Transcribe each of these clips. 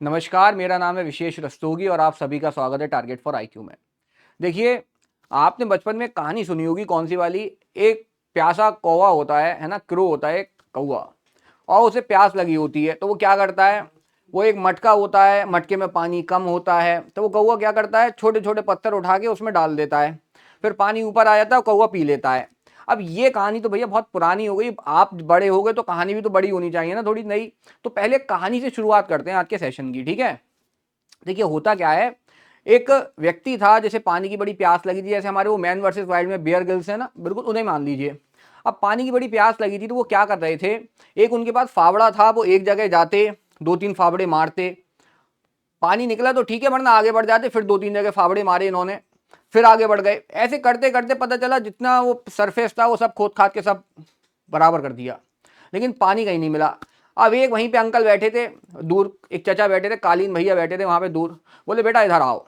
नमस्कार, मेरा नाम है विशेष रस्तोगी और आप सभी का स्वागत है टारगेट फॉर आईक्यू में। देखिए, आपने बचपन में कहानी सुनी होगी कौन सी वाली। एक प्यासा कौवा होता है ना, क्रो होता है एक कौवा, और उसे प्यास लगी होती है। तो वो क्या करता है, वो एक मटका होता है, मटके में पानी कम होता है, तो वो कौवा क्या करता है, छोटे छोटे पत्थर उठा के उसमें डाल देता है, फिर पानी ऊपर आ जाता है, कौवा पी लेता है। अब ये कहानी तो भैया बहुत पुरानी हो गई, आप बड़े हो गए तो कहानी भी तो बड़ी होनी चाहिए ना, थोड़ी नई। तो पहले कहानी से शुरुआत करते हैं आज के सेशन की, ठीक है। देखिए होता क्या है, एक व्यक्ति था जिसे पानी की बड़ी प्यास लगी थी, जैसे हमारे वो मैन वर्सेस वाइल्ड में बियर गिल्स है ना, बिल्कुल उन्हें मान लीजिए। अब पानी की बड़ी प्यास लगी थी तो वो क्या कर रहे थे, एक उनके पास फावड़ा था, वो एक जगह जाते, दो तीन फावड़े मारते, पानी निकला तो ठीक है, वरना आगे बढ़ जाते, फिर दो तीन जगह फावड़े मारे इन्होंने, फिर आगे बढ़ गए। ऐसे करते करते पता चला जितना वो सरफेस था वो सब खोद खाद के सब बराबर कर दिया, लेकिन पानी कहीं नहीं मिला। अब एक वहीं पे अंकल बैठे थे दूर, एक चचा बैठे थे, कालीन भैया बैठे थे वहां पे दूर। बोले बेटा इधर आओ,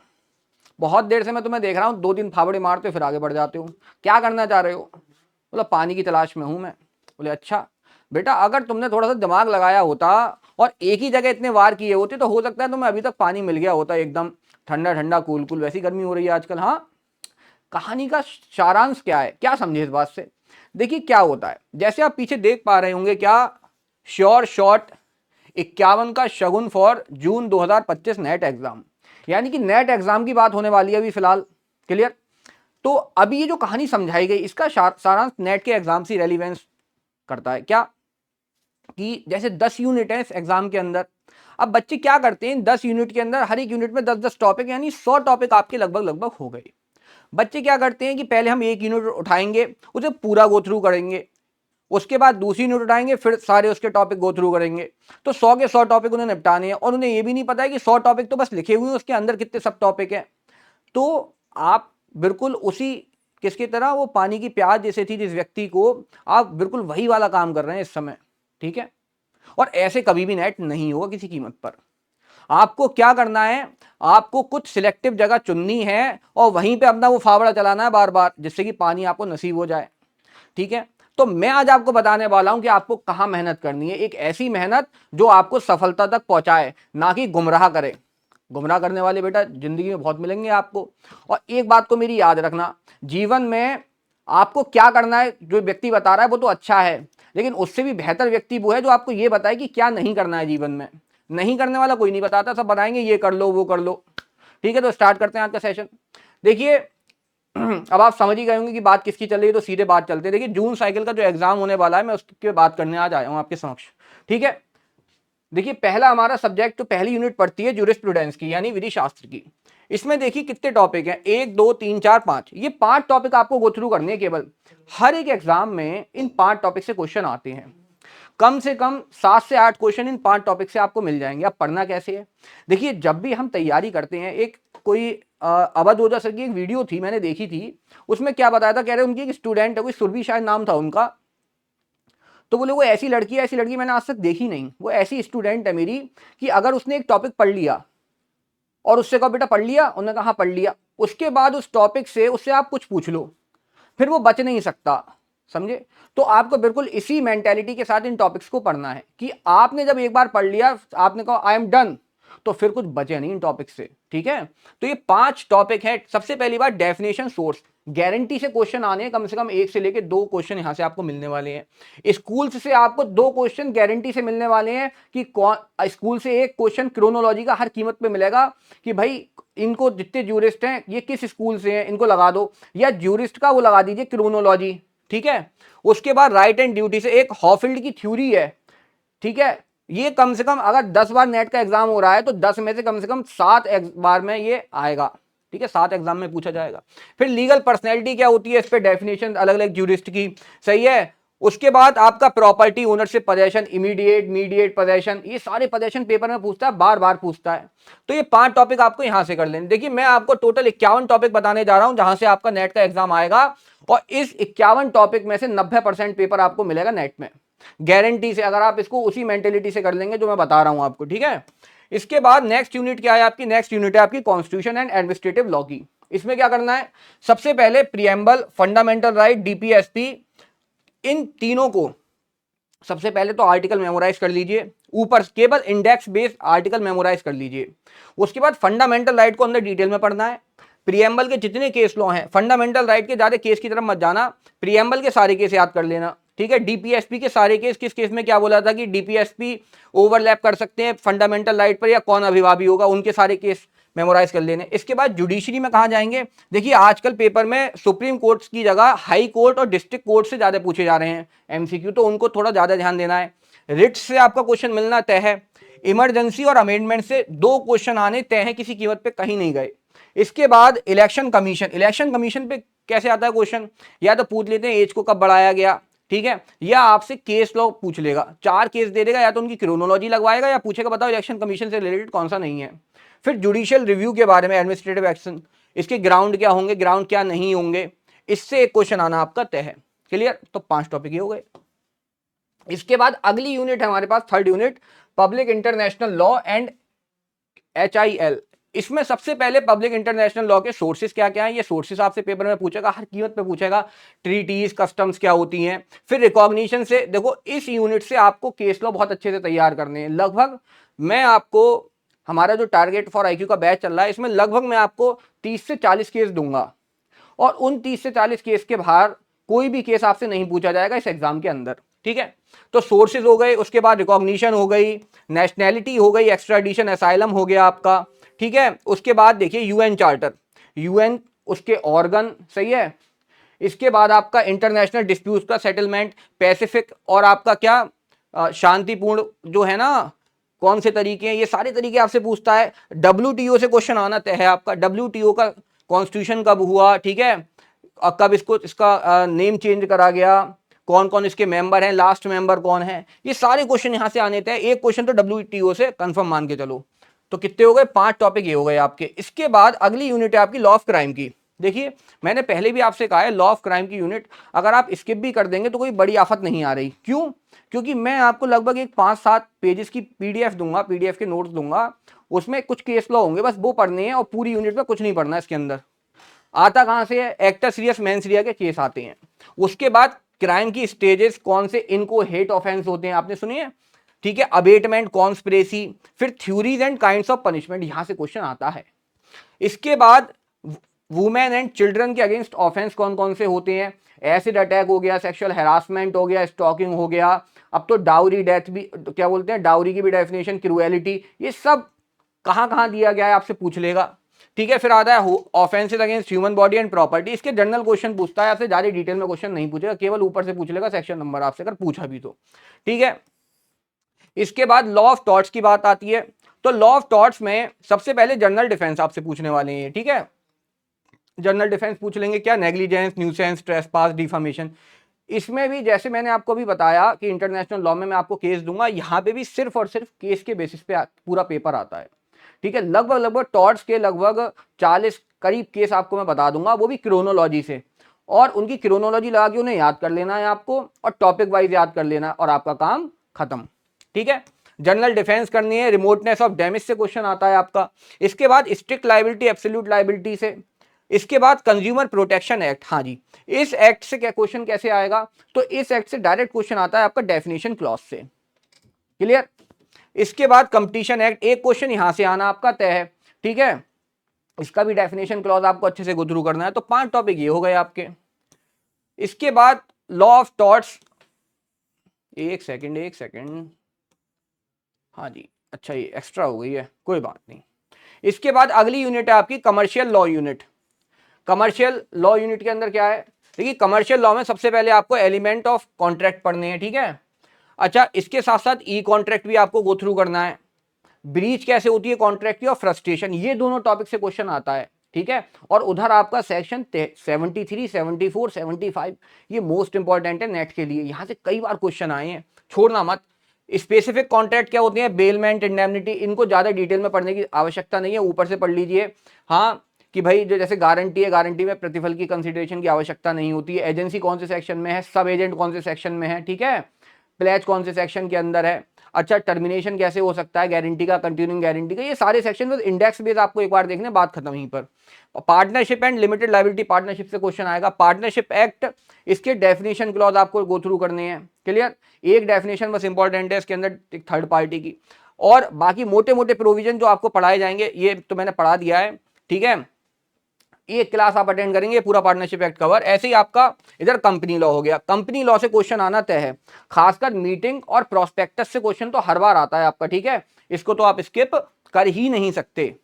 बहुत देर से मैं तुम्हें देख रहा हूँ, दो तीन फावड़े मारते हो फिर आगे बढ़ जाते हो, क्या करना चाह रहे हो। बोला पानी की तलाश में हूं मैं। बोले अच्छा बेटा, अगर तुमने थोड़ा सा दिमाग लगाया होता और एक ही जगह इतने वार किए होते तो हो सकता है तुम्हें अभी तक पानी मिल गया होता, एकदम ठंडा ठंडा कूल कूल। वैसी गर्मी हो रही है आजकल। हाँ, कहानी का सारांश क्या है, क्या समझे इस बात से। देखिए क्या होता है, जैसे आप पीछे देख पा रहे होंगे, क्या श्योर शॉट 51 का शगुन फॉर जून 2025 नेट एग्जाम, यानी कि नेट एग्जाम की बात होने वाली है अभी फिलहाल। क्लियर। तो अभी ये जो कहानी समझाई गई, इसका सारांश नेट के एग्जाम से रेलिवेंस करता है। क्या कि जैसे 10 यूनिट है इस एग्जाम के अंदर, अब बच्चे क्या करते हैं, 10 यूनिट के अंदर हर एक यूनिट में 10-10 टॉपिक, यानी 100 टॉपिक आपके लगभग लगभग हो गए। बच्चे क्या करते हैं कि पहले हम एक यूनिट उठाएंगे, उसे पूरा गो थ्रू करेंगे, उसके बाद दूसरी यूनिट उठाएंगे, फिर सारे उसके टॉपिक गो थ्रू करेंगे। तो 100 के 100 टॉपिक उन्हें निपटाने हैं, और उन्हें ये भी नहीं पता है कि 100 टॉपिक तो बस लिखे हुए हैं, उसके अंदर कितने सब टॉपिक हैं। तो आप बिल्कुल उसी किसकी तरह, वो पानी की प्यास जैसे थी जिस व्यक्ति को, आप बिल्कुल वही वाला काम कर रहे हैं इस समय, ठीक है। और ऐसे कभी भी नेट नहीं होगा किसी कीमत पर। आपको क्या करना है, आपको कुछ सिलेक्टिव जगह चुननी है और वहीं पे अपना वो फावड़ा चलाना है बार बार, जिससे कि पानी आपको नसीब हो जाए, ठीक है। तो मैं आज आपको बताने वाला हूं कि आपको कहां मेहनत करनी है, एक ऐसी मेहनत जो आपको सफलता तक पहुंचाए, ना कि गुमराह करे। गुमराह करने वाले बेटा जिंदगी में बहुत मिलेंगे आपको। और एक बात को मेरी याद रखना, जीवन में आपको क्या करना है, जो व्यक्ति बता रहा है वो तो अच्छा है, लेकिन उससे भी बेहतर व्यक्ति वो है जो आपको ये बताए कि क्या नहीं करना है जीवन में। नहीं करने वाला कोई नहीं बताता, सब बताएंगे ये कर लो वो कर लो, ठीक है। तो स्टार्ट करते हैं आज का सेशन। देखिए अब आप समझ ही गए होंगे कि बात किसकी चल रही है, तो सीधे बात चलते हैं। देखिए जून साइकिल का जो एग्जाम होने वाला है, मैं उसकी बात करने आज आया हूं आपके समक्ष, ठीक है। देखिए पहला हमारा सब्जेक्ट, तो पहली यूनिट पढ़ती है ज्यूरिस्प्रूडेंस की, यानी विधि शास्त्र की। इसमें देखिए कितने टॉपिक हैं, 1 2 3 4 5, ये 5 टॉपिक आपको गो थ्रू करने हैं केवल। हर एक एग्जाम में इन 5 टॉपिक से क्वेश्चन आते हैं, कम से कम 7 से 8 क्वेश्चन इन 5 टॉपिक से आपको मिल जाएंगे। अब पढ़ना कैसे है, देखिए जब भी हम तैयारी करते हैं, एक कोई अवध ओझा सर की एक वीडियो थी मैंने देखी थी, उसमें क्या बताया था, कह रहे उनकी एक स्टूडेंट है, कोई सुरभि शायद नाम था उनका। तो बोले वो ऐसी लड़की है, ऐसी लड़की मैंने आज तक देखी नहीं, वो ऐसी स्टूडेंट है मेरी कि अगर उसने एक टॉपिक पढ़ लिया और उससे कहा बेटा पढ़ लिया, उन्होंने कहा हाँ पढ़ लिया, उसके बाद उस टॉपिक से उससे आप कुछ पूछ लो, फिर वो बच नहीं सकता, समझे। तो आपको बिल्कुल इसी मेंटेलिटी के साथ इन टॉपिक्स को पढ़ना है कि आपने जब एक बार पढ़ लिया, आपने कहा आई एम डन, तो फिर कुछ बचे नहीं इन टॉपिक से, ठीक है। तो ये 5 टॉपिक है। सबसे पहली बात डेफिनेशन सोर्स, गारंटी से क्वेश्चन आने हैं, कम से कम 1 से लेकर 2 क्वेश्चन यहां से आपको मिलने वाले हैं। स्कूल से आपको 2 क्वेश्चन गारंटी से मिलने वाले हैं कि कौन, स्कूल से एक क्वेश्चन क्रोनोलॉजी का हर कीमत पे मिलेगा कि भाई इनको जितने ज्यूरिस्ट हैं ये किस स्कूल से हैं, इनको लगा दो, या ज्यूरिस्ट का वो लगा दीजिए क्रोनोलॉजी, ठीक है। उसके बाद राइट एंड ड्यूटी से एक हॉफील्ड की थ्योरी है, ठीक है। ये कम से कम अगर 10 बार नेट का एग्जाम हो रहा है तो 10 में से कम 7 बार में ये आएगा, ठीक है, 7 एग्जाम में पूछा जाएगा। फिर लीगल पर्सनैलिटी क्या होती है, इस पे डेफिनेशन अलग अलग ज्यूरिस्ट की, सही है। उसके बाद आपका property ownership possession, immediate mediate possession, ये सारे पोजेशन पेपर में पूछता है, बार बार पूछता है। तो ये 5 टॉपिक आपको यहां से कर लेने। देखिए मैं आपको टोटल 51 टॉपिक बताने जा रहा हूं जहां से आपका नेट का एग्जाम आएगा, और इस 51 टॉपिक में से 90% पेपर आपको मिलेगा नेट में, गारंटी से, अगर आप इसको उसी मेंटेलिटी से कर लेंगे जो मैं बता रहा हूं आपको, ठीक है। इसके बाद नेक्स्ट यूनिट क्या है आपकी, नेक्स्ट यूनिट है आपकी कॉन्स्टिट्यूशन एंड एडमिनिस्ट्रेटिव लॉ की। इसमें क्या करना है, सबसे पहले प्रियम्बल, फंडामेंटल राइट, डीपीएसपी, इन तीनों को सबसे पहले तो आर्टिकल मेमोराइज कर लीजिए। ऊपर केवल इंडेक्स बेस्ड आर्टिकल मेमोराइज कर लीजिए। उसके बाद फंडामेंटल राइट को अंदर डिटेल में पढ़ना है। प्रीएम्बल के जितने केस लॉ हैं, फंडामेंटल राइट के ज्यादा केस की तरफ मत जाना, प्रीएम्बल के सारे केस याद कर लेना, ठीक है। डीपीएसपी के सारे केस, किस केस में क्या बोला था कि डीपीएसपी ओवरलैप कर सकते हैं फंडामेंटल राइट पर या कौन अभिभावी होगा, उनके सारे केस मेमोराइज कर लेने। इसके बाद जुडिशरी में कहां जाएंगे, देखिए आजकल पेपर में सुप्रीम कोर्ट की जगह हाई कोर्ट और डिस्ट्रिक्ट कोर्ट से ज्यादा पूछे जा रहे हैं एमसीक्यू, तो उनको थोड़ा ज्यादा ध्यान देना है। रिट्स से आपका क्वेश्चन मिलना तय है। इमरजेंसी और अमेंडमेंट से 2 क्वेश्चन आने तय है, किसी कीमत पे कहीं नहीं गए। इसके बाद इलेक्शन कमीशन, इलेक्शन कमीशन पे कैसे आता है क्वेश्चन, या तो पूछ लेते हैं एज को कब बढ़ाया गया, ठीक है, या आपसे केस लॉ पूछ लेगा, 4 केस दे देगा, या तो उनकी क्रोनोलॉजी लगवाएगा या पूछेगा बताओ इलेक्शन कमीशन से रिलेटेड कौन सा नहीं है। फिर जुडिशियल रिव्यू के बारे में, एडमिनिस्ट्रेटिव एक्शन, इसके ग्राउंड क्या होंगे, ग्राउंड क्या नहीं होंगे, इससे एक क्वेश्चन आना आपका तय है। क्लियर, तो 5 टॉपिक ये हो गए। इसके बाद अगली यूनिट है हमारे पास, third unit, public international law and HIL। इसमें सबसे पहले पब्लिक इंटरनेशनल लॉ के सोर्सेज क्या क्या हैं, ये सोर्सेज आपसे पेपर में पूछेगा, हर कीमत पे पूछेगा। ट्रीटीज, कस्टम्स क्या होती हैं। फिर रिकॉग्निशन से, देखो इस यूनिट से आपको केस लॉ बहुत अच्छे से तैयार करने हैं। लगभग मैं आपको, हमारा जो टारगेट फॉर IQ का बैच चल रहा है, इसमें लगभग मैं आपको 30 से 40 केस दूंगा, और उन 30 से 40 केस के बाहर कोई भी केस आपसे नहीं पूछा जाएगा इस एग्जाम के अंदर, ठीक है। तो सोर्सेज हो गए, उसके बाद रिकॉग्निशन हो गई, नेशनैलिटी हो गई, एक्स्ट्राडिशन, असाइलम हो गया आपका, ठीक है। उसके बाद देखिए UN चार्टर, UN उसके ऑर्गन, सही है। इसके बाद आपका इंटरनेशनल डिस्प्यूट का सेटलमेंट, पैसिफिक, और आपका क्या शांतिपूर्ण जो है ना, कौन से तरीके हैं, ये सारे तरीके आपसे पूछता है। WTO से क्वेश्चन आना तय है आपका, WTO का कॉन्स्टिट्यूशन कब हुआ, ठीक है, कब इसका नेम चेंज करा गया, कौन कौन इसके मेंबर हैं, लास्ट मेंबर कौन है, ये सारे क्वेश्चन यहां से आने थे। एक क्वेश्चन तो WTO से कंफर्म मान के चलो। तो कितने हो गए, 5 टॉपिक ये हो गए आपके। इसके बाद अगली यूनिट है आपकी लॉ ऑफ क्राइम की। देखिए मैंने पहले भी आपसे कहा है, लॉ ऑफ क्राइम की यूनिट अगर आप स्किप भी कर देंगे तो कोई बड़ी आफत नहीं आ रही। क्यों, क्योंकि मैं आपको लगभग एक 5-7 पेजेस की PDF दूंगा, PDF के नोट्स दूंगा, उसमें कुछ केस लॉ होंगे, बस वो पढ़ने हैं, और पूरी यूनिट में कुछ नहीं पढ़ना है। इसके अंदर आता कहां से है, एक्टर सीरियस मैन सीरिया के केस आते हैं। उसके बाद क्राइम की स्टेजेस कौन से, इनको हेट ऑफेंस होते हैं, आपने सुनी है, ठीक है, अबेटमेंट, कॉन्स्पिरेसी, फिर theories and kinds of punishment, यहां से क्वेश्चन आता है। इसके बाद वुमेन एंड चिल्ड्रन के अगेंस्ट ऑफेंस कौन कौन से होते हैं, एसिड अटैक हो गया, सेक्सुअल हैरासमेंट हो गया, स्टॉकिंग हो गया, अब तो डाउरी डेथ भी, क्या बोलते हैं, डाउरी की भी डेफिनेशन, क्रूएलिटी, ये सब कहां कहां दिया गया है आपसे पूछ लेगा, ठीक है। फिर आता है offences against human body and property, इसके जनरल क्वेश्चन पूछता है आपसे, ज्यादा डिटेल में क्वेश्चन नहीं पूछेगा, केवल ऊपर से पूछ लेगा सेक्शन नंबर आपसे, अगर पूछा भी तो, ठीक है। इसके बाद लॉ ऑफ टॉर्ट्स की बात आती है। तो लॉ ऑफ टॉर्ट्स में सबसे पहले जनरल डिफेंस आपसे पूछने वाले हैं, ठीक है। जनरल डिफेंस पूछ लेंगे, क्या, नेग्लिजेंस, न्यूसेंस, ट्रेसपास, डिफामेशन। इसमें भी जैसे मैंने आपको भी बताया कि इंटरनेशनल लॉ में मैं आपको केस दूंगा, यहाँ पे भी सिर्फ और सिर्फ केस के बेसिस पे पूरा पेपर आता है, ठीक है। लगभग टॉर्ट्स के लगभग 40 करीब केस आपको मैं बता दूंगा, वो भी क्रोनोलॉजी से, और उनकी क्रोनोलॉजी लगा के उन्हें याद कर लेना है आपको, और टॉपिक वाइज याद कर लेना, और आपका काम खत्म, ठीक है। जनरल डिफेंस करनी है, रिमोटनेस ऑफ डैमेज से क्वेश्चन आता है आपका। इसके बाद स्ट्रिक्ट लायबिलिटी, एब्सोल्यूट लायबिलिटी से। इसके बाद कंज्यूमर प्रोटेक्शन एक्ट, हाँ जी, इस एक्ट से क्या क्वेश्चन कैसे आएगा, तो इस एक्ट से डायरेक्ट क्वेश्चन आता है आपका डेफिनेशन क्लॉज से, क्लियर। इसके बाद कंपटीशन एक्ट, एक क्वेश्चन यहां से आना आपका तय है, ठीक है, इसका भी डेफिनेशन क्लॉज आपको अच्छे से गो थ्रू करना है। तो 5 टॉपिक ये हो गए आपके। इसके बाद लॉ ऑफ टॉर्ट्स, एक सेकंड, हाँ जी, अच्छा ये एक्स्ट्रा हो गई है, कोई बात नहीं। इसके बाद अगली यूनिट है आपकी commercial law unit. Commercial law unit के अंदर क्या है, देखिए कमर्शियल लॉ में सबसे पहले आपको एलिमेंट ऑफ कॉन्ट्रैक्ट पढ़ने हैं, ठीक है। अच्छा, इसके साथ साथ ई कॉन्ट्रैक्ट भी आपको गो थ्रू करना है, ब्रीच कैसे होती है कॉन्ट्रैक्ट की, और फ्रस्ट्रेशन, ये दोनों टॉपिक से क्वेश्चन आता है, ठीक है। और उधर आपका सेक्शन 73, 74, 75, ये मोस्ट इंपॉर्टेंट है नेट के लिए, यहां से कई बार क्वेश्चन आए हैं, छोड़ना मत। स्पेसिफिक कॉन्ट्रैक्ट क्या होती है, बेलमेंट, इंडेमनिटी, इनको ज्यादा डिटेल में पढ़ने की आवश्यकता नहीं है, ऊपर से पढ़ लीजिए। हाँ, कि भाई जो जैसे गारंटी है, गारंटी में प्रतिफल की कंसिडरेशन की आवश्यकता नहीं होती है, एजेंसी कौन से सेक्शन में है, सब एजेंट कौन से सेक्शन में है, ठीक है, प्लेज कौन से सेक्शन के अंदर है। अच्छा टर्मिनेशन कैसे हो सकता है, गारंटी का, कंटिन्यूइंग गारंटी का, ये सारे सेक्शन में इंडेक्स बेस आपको एक बार देखने, बात खत्म यहीं पर। Partnership and limited liability, partnership से क्वेश्चन आएगा। पार्टनरशिप एक्ट, इसके डेफिनेशन क्लॉज आपको गो थ्रू करने हैं, क्लियर। एक डेफिनेशन बस इंपॉर्टेंट है इसके अंदर एक थर्ड पार्टी की, और बाकी मोटे मोटे प्रोविजन जो आपको पढ़ाए जाएंगे ये तो मैंने पढ़ा दिया है, ठीक है। एक क्लास आप अटेंड करेंगे, पूरा पार्टनरशिप एक्ट कवर। ऐसे ही आपका इधर कंपनी लॉ हो गया, कंपनी लॉ से क्वेश्चन आना तय है, खासकर मीटिंग और प्रोस्पेक्टस से क्वेश्चन तो हर बार आता है आपका, ठीक है, इसको तो आप स्किप कर ही नहीं सकते।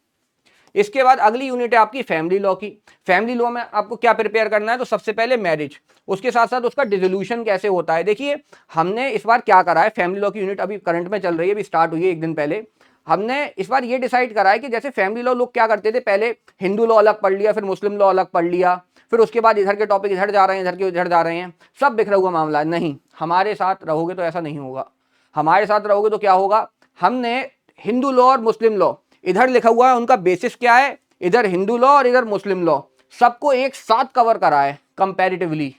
इसके बाद अगली यूनिट है आपकी फैमिली लॉ की। फैमिली लॉ में आपको क्या प्रिपेयर करना है, तो सबसे पहले मैरिज, उसके साथ साथ उसका डिसोल्यूशन कैसे होता है। देखिए हमने इस बार क्या करा है, फैमिली लॉ की यूनिट अभी करंट में चल रही है, अभी स्टार्ट हुई है एक दिन पहले। हमने इस बार ये डिसाइड करा है कि जैसे फैमिली लॉ लोग क्या करते थे, पहले हिंदू लॉ अलग पढ़ लिया, फिर मुस्लिम लॉ अलग पढ़ लिया, फिर उसके बाद इधर के टॉपिक इधर जा रहे हैं, इधर के इधर जा रहे हैं, सब बिखरा हुआ मामला है। नहीं, हमारे साथ रहोगे तो ऐसा नहीं होगा। हमारे साथ रहोगे तो क्या होगा, हमने हिंदू लॉ और मुस्लिम लॉ इधर लिखा हुआ है, उनका बेसिस क्या है, इधर हिंदू लॉ और इधर मुस्लिम लॉ, सबको एक साथ कवर करा है कंपैरेटिवली।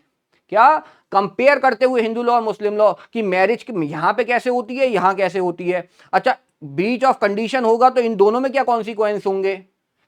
क्या कंपेयर करते हुए हिंदू लॉ और मुस्लिम लॉ की मैरिज यहां पे कैसे होती है, यहां कैसे होती है। अच्छा ब्रीच ऑफ कंडीशन होगा तो इन दोनों में क्या कॉन्सिक्वेंस होंगे,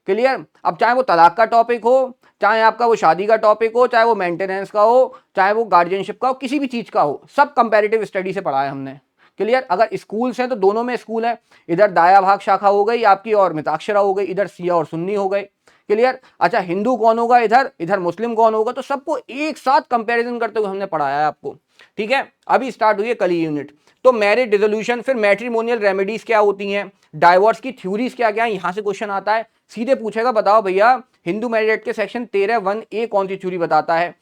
क्लियर। अब चाहे वो तलाक का टॉपिक हो, चाहे आपका वो शादी का टॉपिक हो, चाहे वो मेंटेनेंस का हो, चाहे वो गार्जियनशिप का हो, किसी भी चीज का हो, सब कंपैरेटिव स्टडी से पढ़ा है हमने, क्लियर। अगर स्कूल्स हैं तो दोनों में स्कूल है, इधर दाया भाग शाखा हो गई आपकी और मिताक्षरा हो गई, इधर सिया और सुन्नी हो गए, क्लियर। अच्छा हिंदू कौन होगा इधर, इधर मुस्लिम कौन होगा, तो सबको एक साथ कंपैरिजन करते हुए हमने पढ़ाया है आपको, ठीक है। अभी स्टार्ट हुई है कल यूनिट। तो मैरिज डिसोल्यूशन, फिर मैट्रिमोनियल रेमेडीज क्या होती हैं, डाइवोर्स की थ्योरीज क्या क्या है, यहां से क्वेश्चन आता है, सीधे पूछेगा बताओ भैया हिंदू मैरिज एक्ट के सेक्शन 13(1)(a) कौन सी थ्योरी बताता है।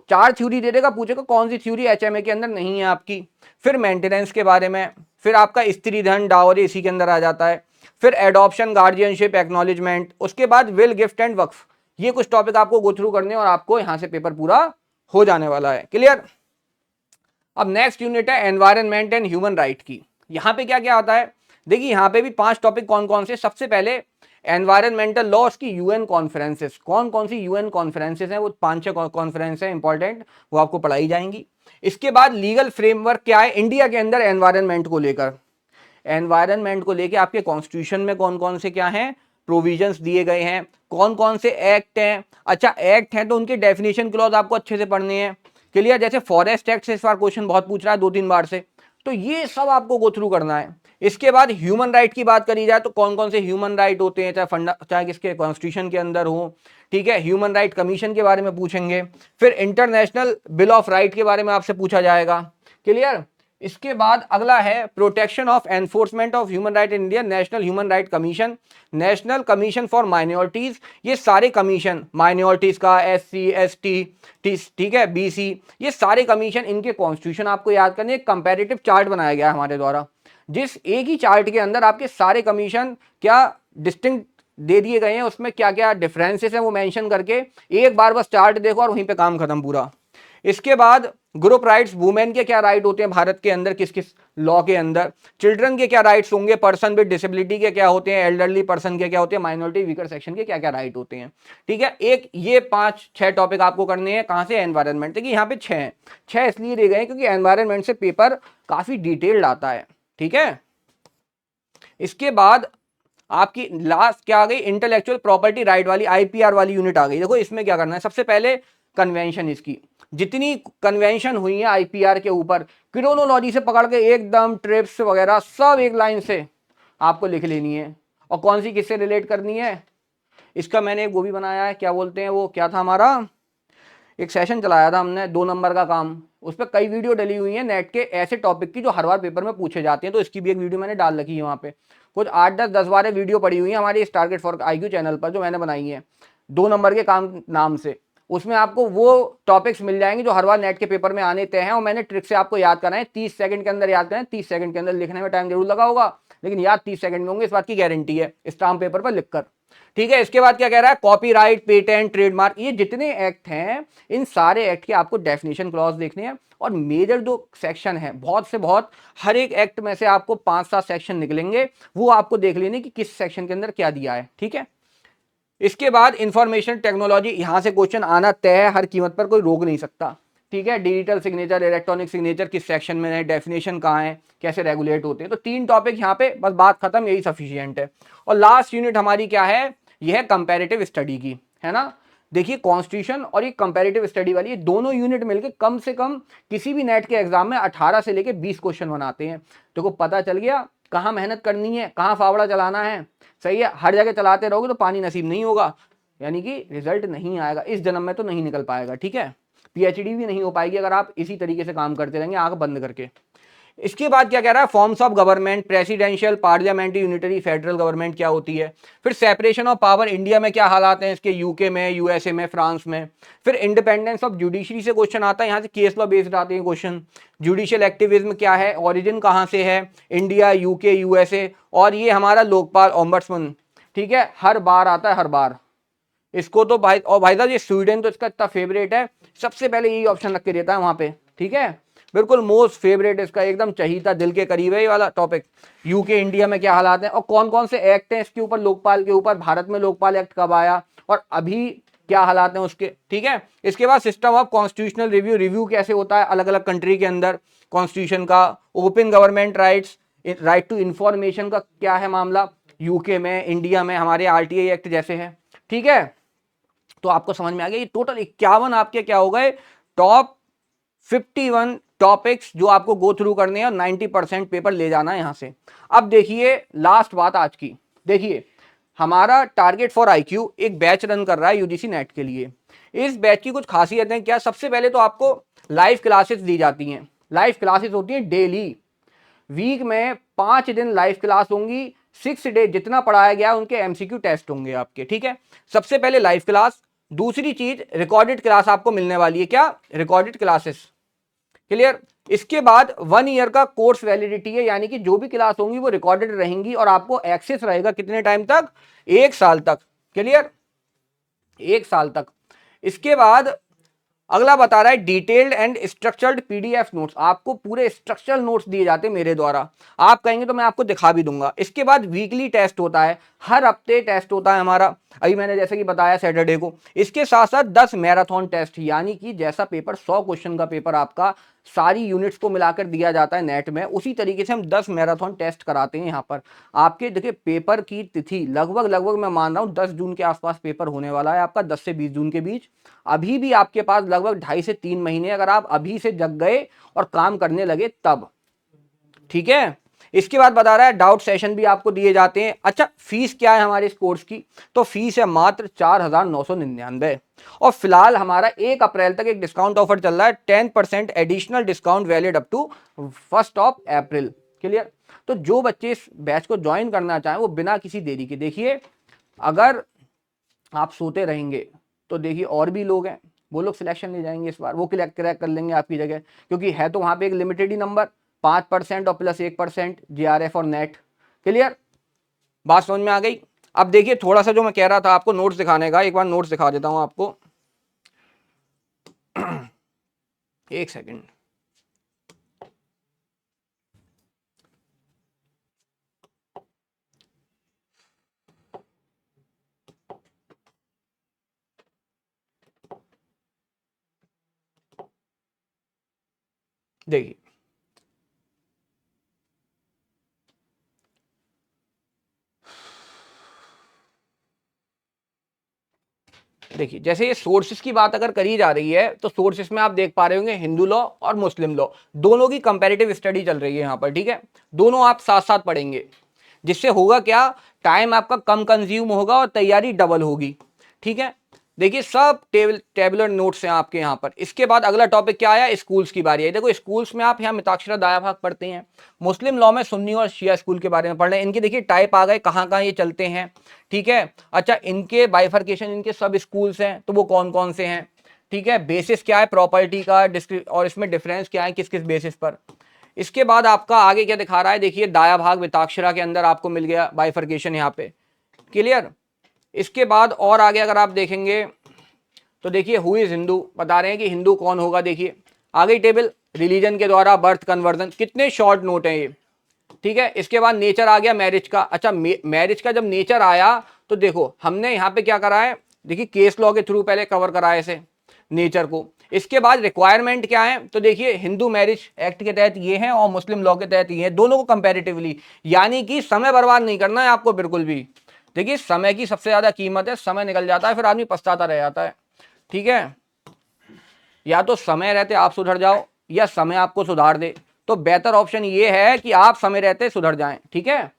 4 थ्योरी दे देगा, पूछेगा कौन सी थ्योरी एचएमए के अंदर नहीं है आपकी। फिर मेंटेनेंस के बारे में, फिर आपका स्त्री धन डावरी इसी के अंदर आ जाता है, फिर एडॉप्शन, गार्जियनशिप, एक्नॉलेजमेंट, उसके बाद विल, गिफ्ट एंड वक्फ। ये कुछ टॉपिक आपको गो थ्रू करने और आपको यहां से पेपर पूरा हो जाने वाला है, क्लियर। अब नेक्स्ट यूनिट है एनवायरनमेंट एंड ह्यूमन राइट की। यहां पे क्या क्या आता है, देखिए यहां पे भी 5 टॉपिक कौन कौन से। सबसे पहले एनवायरनमेंटल लॉस की यूएन कॉन्फ्रेंसेस, कौन कौन सी यूएन कॉन्फ्रेंसेस हैं, वो 5-6 कॉन्फ्रेंस है इंपॉर्टेंट, वो आपको पढ़ाई जाएंगी। इसके बाद लीगल फ्रेमवर्क क्या है इंडिया के अंदर एनवायरनमेंट को लेकर, एनवायरनमेंट को लेकर आपके कॉन्स्टिट्यूशन में कौन कौन से क्या हैं प्रोविजंस दिए गए हैं, कौन कौन से एक्ट हैं। अच्छा एक्ट हैं तो उनके डेफिनेशन क्लॉज आपको अच्छे से पढ़ने हैं, क्लियर। जैसे फॉरेस्ट एक्ट से इस बार क्वेश्चन बहुत पूछ रहा है 2-3 बार से, तो ये सब आपको गो थ्रू करना है। इसके बाद ह्यूमन राइट की बात करी जाए तो कौन कौन से ह्यूमन राइट होते हैं, चाहे किसके कॉन्स्टिट्यूशन के अंदर हो, ठीक है। ह्यूमन राइट कमीशन के बारे में पूछेंगे, फिर इंटरनेशनल बिल ऑफ राइट के बारे में आपसे पूछा जाएगा, क्लियर। इसके बाद अगला है protection of enforcement of human right in India, national human right commission, national commission for minorities. ये सारे कमीशन माइनॉरिटीज का, SC ST, ठीक है, BC, ये सारे कमीशन, इनके कॉन्स्टिट्यूशन आपको याद करने। एक कंपैरेटिव चार्ट बनाया गया है हमारे द्वारा, जिस एक ही चार्ट के अंदर आपके सारे कमीशन क्या डिस्टिंक्ट दे दिए गए हैं, उसमें क्या क्या डिफरेंसेस हैं वो मेंशन करके, एक बार बस चार्ट देखो और वहीं पे काम खत्म पूरा। इसके बाद ग्रुप राइट्स, वुमेन के क्या राइट होते हैं भारत के अंदर, किस किस लॉ के अंदर, चिल्ड्रन के क्या राइट्स होंगे, पर्सन विद डिसेबिलिटी के क्या होते हैं, एल्डरली पर्सन के क्या होते हैं, माइनॉरिटी वीकर सेक्शन के क्या क्या राइट होते हैं, ठीक है। एक ये 5-6 टॉपिक आपको करने हैं। कहां से, एनवायरनमेंट। देखिए यहाँ पे 6 इसलिए रह गए क्योंकि एनवायरनमेंट से पेपर काफी डिटेल्ड आता है, ठीक है। इसके बाद आपकी लास्ट क्या आ गई, इंटेलेक्चुअल प्रॉपर्टी राइट वाली IPR वाली यूनिट आ गई। देखो इसमें क्या करना है, सबसे पहले कन्वेंशन, इसकी जितनी कन्वेंशन हुई है IPR के ऊपर, क्रोनोलॉजी से पकड़ के एकदम ट्रिप्स वगैरह सब एक लाइन से आपको लिख लेनी है, और कौन सी किससे रिलेट करनी है। इसका मैंने एक वो भी बनाया है, क्या बोलते हैं वो, क्या था हमारा एक सेशन चलाया था हमने 2 नंबर का काम, उस पर कई वीडियो डली हुई है नेट के ऐसे टॉपिक की जो हर बार पेपर में पूछे जाते हैं, तो इसकी भी एक वीडियो मैंने डाल रखी है वहाँ पे। कुछ 8-10-10-12 वीडियो पड़ी हुई है हमारी इस टारगेट फॉर IQ चैनल पर जो मैंने बनाई है 2 नंबर के काम नाम से। उसमें आपको वो टॉपिक्स मिल जाएंगे जो हर बार नेट के पेपर में आने तय हैं, और मैंने ट्रिक से आपको याद करना है। 30 सेकंड के अंदर याद करें, 30 सेकंड के अंदर लिखने में टाइम जरूर लगा होगा, लेकिन याद 30 सेकंड में होंगे, इस बात की गारंटी है स्टाम्प पेपर पर लिखकर, ठीक है। इसके बाद क्या कह रहा है, कॉपीराइट, पेटेंट, ट्रेडमार्क, ये जितने एक्ट हैं इन सारे एक्ट के आपको डेफिनेशन क्लॉज देखने हैं, और मेजर जो सेक्शन है बहुत से बहुत, हर एक एक्ट में से आपको 5-7 सेक्शन निकलेंगे, वो आपको देख लेने कि किस सेक्शन के अंदर क्या दिया है, ठीक है। इसके बाद इंफॉर्मेशन टेक्नोलॉजी, यहां से क्वेश्चन आना तय है, हर कीमत पर कोई रोक नहीं सकता। ठीक है, डिजिटल सिग्नेचर, इलेक्ट्रॉनिक सिग्नेचर किस सेक्शन में है, डेफिनेशन कहाँ है, कैसे रेगुलेट होते हैं। तो 3 टॉपिक यहाँ पे बस, बात खत्म, यही सफिशियंट है। और लास्ट यूनिट हमारी क्या है, यह है कंपैरेटिव स्टडी की, है ना। देखिए कॉन्स्टिट्यूशन और ये कंपैरेटिव स्टडी वाली, ये दोनों यूनिट मिलकर कम से कम किसी भी नेट के एग्जाम में 18 से लेके 20 क्वेश्चन बनाते हैं। देखो पता चल गया कहाँ मेहनत करनी है, कहाँ फावड़ा चलाना है। सही है, हर जगह चलाते रहोगे तो पानी नसीब नहीं होगा, यानी कि रिजल्ट नहीं आएगा, इस जन्म में तो नहीं निकल पाएगा। ठीक है, पीएचडी भी नहीं हो पाएगी अगर आप इसी तरीके से काम करते रहेंगे आंख बंद करके। इसके बाद क्या कह रहा है, forms of government, presidential, parliamentary, unitary, federal government क्या होती है। फिर सेपरेशन ऑफ पावर, इंडिया में क्या हालात हैं इसके, यूके में, यूएसए में, फ्रांस में। फिर इंडिपेंडेंस ऑफ जुडिशरी से क्वेश्चन आता है, यहाँ से केस लॉ बेस्ड आते हैं क्वेश्चन। जुडिशियल एक्टिविज्म क्या है, ओरिजिन कहाँ से है, इंडिया, यूके, यूएसए। और ये हमारा लोकपाल, ओम्बड्समैन, ठीक है, हर बार आता है, हर बार। इसको तो भाई, और भाई साहब ये स्वीडन तो इसका इतना फेवरेट है, सबसे पहले यही ऑप्शन रख के देता है वहां पे। ठीक है, बिल्कुल मोस्ट फेवरेट, इसका एकदम चहीता, दिल के करीब है ये वाला टॉपिक। यूके, इंडिया में क्या हालात हैं और कौन कौन से एक्ट हैं इसके ऊपर, लोकपाल के ऊपर, भारत में लोकपाल एक्ट कब आया और अभी क्या हालात हैं उसके। ठीक है, इसके बाद system of constitutional review, review कैसे होता है अलग अलग कंट्री के अंदर कॉन्स्टिट्यूशन का। Open government rights, right to information का क्या है मामला, यूके में, इंडिया में हमारे आरटीआई एक्ट जैसे है। ठीक है, तो आपको समझ में आ गया, ये टोटल 51 आपके क्या हो गए, टॉप 51 टॉपिक्स जो आपको गो थ्रू करने हैं और 90% पेपर ले जाना है यहां से। अब देखिए लास्ट बात आज की, देखिए हमारा टारगेट फॉर आईक्यू एक बैच रन कर रहा है यूजीसी नेट के लिए। इस बैच की कुछ खासियतें क्या, सबसे पहले तो आपको लाइव क्लासेस दी जाती हैं। लाइव क्लासेस होती है डेली, वीक में 5 दिन लाइव क्लास होंगी। 6 डे जितना पढ़ाया गया उनके एमसीक्यू टेस्ट होंगे आपके। ठीक है, सबसे पहले लाइव क्लास, दूसरी चीज रिकॉर्डेड क्लास आपको मिलने वाली है, क्या, रिकॉर्डेड क्लासेस। क्लियर, इसके बाद 1 ईयर का कोर्स वैलिडिटी है, यानी कि जो भी क्लास होंगी वो रिकॉर्डेड रहेंगी और आपको एक्सेस रहेगा कितने टाइम तक, 1 साल तक। क्लियर, 1 साल तक। इसके बाद अगला बता रहा है detailed and structured PDF notes, आपको पूरे स्ट्रक्चरल नोट्स दिए जाते हैं मेरे द्वारा, आप कहेंगे तो मैं आपको दिखा भी दूंगा। इसके बाद वीकली टेस्ट होता है, हर हफ्ते टेस्ट होता है हमारा, अभी मैंने जैसे कि बताया सैटरडे को। इसके साथ साथ 10 मैराथन टेस्ट, यानी कि जैसा पेपर 100 क्वेश्चन का पेपर आपका सारी यूनिट्स को मिलाकर दिया जाता है नेट में, उसी तरीके से हम 10 मैराथन टेस्ट कराते हैं यहाँ पर आपके। देखिए पेपर की तिथि लगभग मैं मान रहा हूँ 10 जून के आसपास पेपर होने वाला है आपका, 10 से 20 जून के बीच। अभी भी आपके पास लगभग 2.5 से 3 महीने, अगर आप अभी से जग गए और काम करने लगे तब। ठीक है, इसके बाद बता रहा है डाउट सेशन भी आपको दिए जाते हैं। अच्छा, फीस क्या है हमारे इस कोर्स की, तो फीस है मात्र 4,999। और फिलहाल हमारा 1 अप्रैल तक एक डिस्काउंट ऑफर चल रहा है, 10% additional discount valid up to 1 April. Clear, तो जो बच्चे इस बैच को ज्वाइन करना चाहें वो बिना किसी देरी के, देखिए अगर आप सोते रहेंगे तो देखिए और भी लोग हैं, वो लोग सिलेक्शन ले जाएंगे इस बार, वो क्रैक कर लेंगे आपकी जगह, क्योंकि है तो वहां पे एक लिमिटेड ही नंबर, 5% और प्लस 1% जीआरएफ और नेट। क्लियर, बात समझ में आ गई। अब देखिए थोड़ा सा जो मैं कह रहा था आपको नोट्स दिखाने का, एक बार नोट्स दिखा देता हूं आपको। एक सेकंड, देखिए देखिए जैसे ये सोर्सेस की बात अगर करी जा रही है तो सोर्सेस में आप देख पा रहे होंगे हिंदू लॉ और मुस्लिम लॉ, दोनों की कंपैरेटिव स्टडी चल रही है यहाँ पर। ठीक है, दोनों आप साथ साथ पढ़ेंगे, जिससे होगा क्या, टाइम आपका कम कंज्यूम होगा और तैयारी डबल होगी। ठीक है, देखिए सब टेबुलर नोट्स हैं आपके यहाँ पर। इसके बाद अगला टॉपिक क्या आया, स्कूल्स की बारी है। देखो स्कूल्स में आप यहाँ मिताक्षरा दाया भाग पढ़ते हैं, मुस्लिम लॉ में सुन्नी और शिया स्कूल के बारे में पढ़ रहे हैं। इनके देखिए टाइप आ गए, कहाँ कहाँ ये चलते हैं। ठीक है, अच्छा इनके बाइफर्केशन, इनके सब स्कूल्स हैं तो वो कौन कौन से हैं। ठीक है, बेसिस क्या है प्रॉपर्टी का, और इसमें डिफरेंस क्या है किस किस बेसिस पर। इसके बाद आपका आगे क्या दिखा रहा है, देखिए दाया भाग मिताक्षरा के अंदर आपको मिल गया बाइफर्केशन यहाँ पे। क्लियर, इसके बाद और आगे अगर आप देखेंगे तो देखिए हु इज हिंदू, बता रहे हैं कि हिंदू कौन होगा। देखिए आगे टेबल, रिलीजन के द्वारा बर्थ कन्वर्जन, कितने शॉर्ट नोट हैं ये। ठीक है, इसके बाद नेचर आ गया मैरिज का। अच्छा मैरिज का जब नेचर आया तो देखो हमने यहाँ पे क्या करा है, देखिए केस लॉ के थ्रू पहले कवर करा है इसे नेचर को। इसके बाद रिक्वायरमेंट क्या है, तो देखिए हिंदू मैरिज एक्ट के तहत ये है और मुस्लिम लॉ के तहत ये है, दोनों को कंपैरेटिवली, यानी कि समय बर्बाद नहीं करना है आपको बिल्कुल भी। देखिए समय की सबसे ज्यादा कीमत है, समय निकल जाता है फिर आदमी पछताता रह जाता है। ठीक है, या तो समय रहते आप सुधर जाओ या समय आपको सुधार दे, तो बेहतर ऑप्शन ये है कि आप समय रहते सुधर जाएं। ठीक है,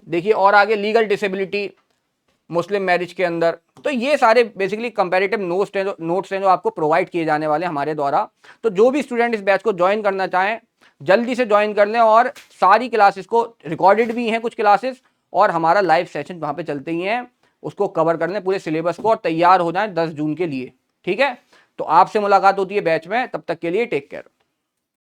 देखिए और आगे लीगल डिसेबिलिटी मुस्लिम मैरिज के अंदर, तो ये सारे बेसिकली कंपैरेटिव नोट्स हैं जो आपको प्रोवाइड किए जाने वाले हमारे द्वारा। तो जो भी स्टूडेंट इस बैच को ज्वाइन करना चाहें जल्दी से ज्वाइन कर लें, और सारी क्लासेस को रिकॉर्डेड भी हैं कुछ क्लासेस, और हमारा लाइव सेशन वहां पे चलते ही हैं, उसको कवर कर लें पूरे सिलेबस को और तैयार हो जाएं 10 जून के लिए। ठीक है, तो आपसे मुलाकात होती है बैच में, तब तक के लिए टेक केयर।